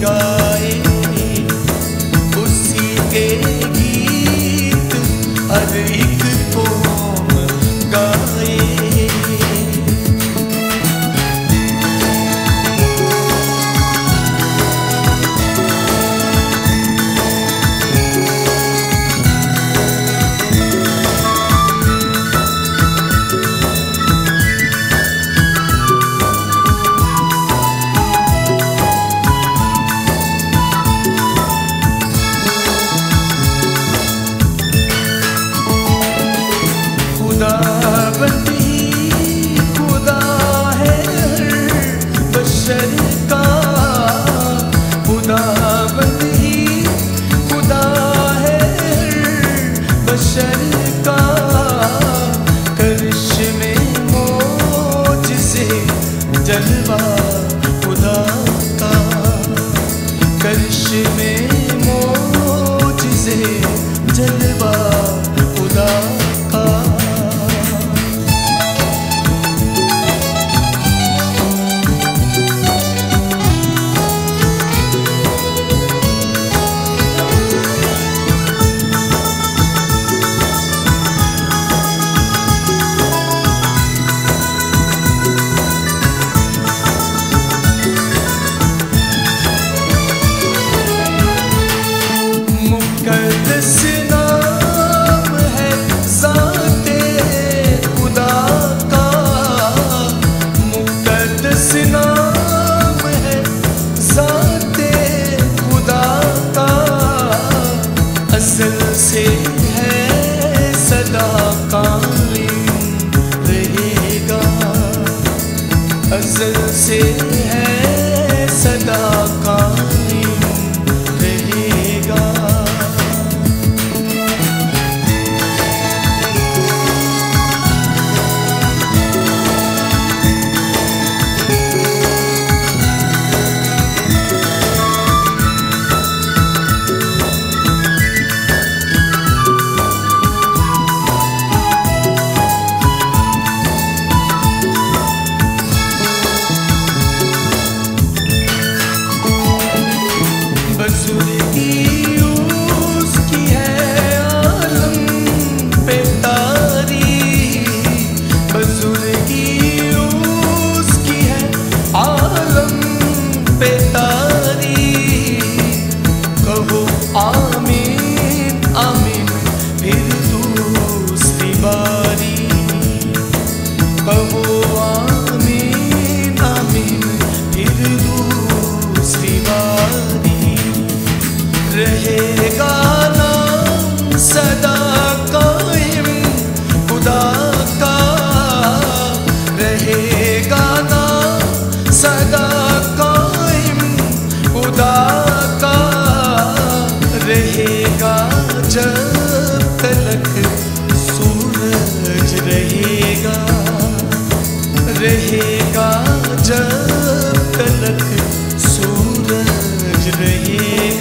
गाए, उसी के गीत हर एक कौम गाए। खुदाबंद ही खुदा है हर बशर का, खुदाबंद ही खुदा है हर बशर का। करिश्मे मोजज़े जलवा खुदा का, करिश्मे मोजज़े जलवा खुदा का। मुक़द्दस नाम है ज़ाते खुदा का, मुक़द्दस नाम है ज़ाते खुदा का। अज़ल से है सदा कायम रहेगा, अज़ल से है सदा कायम रहेगा। बुज़ुर्गी उसकी है आलम पे तारीफ़, बुज़ुर्गी उसकी है आलम पे तारीफ़। कहो आमीन आमीन फिर दूसरी बारी, कहो आमीन आमीन फिर दूसरी बारी। रहेगा नाम सदा कायम खुदा का, रहेगा नाम सदा कायम खुदा का। रहेगा जब तलक सूरज रहेगा, रहेगा जब तलक सूरज रहेगा।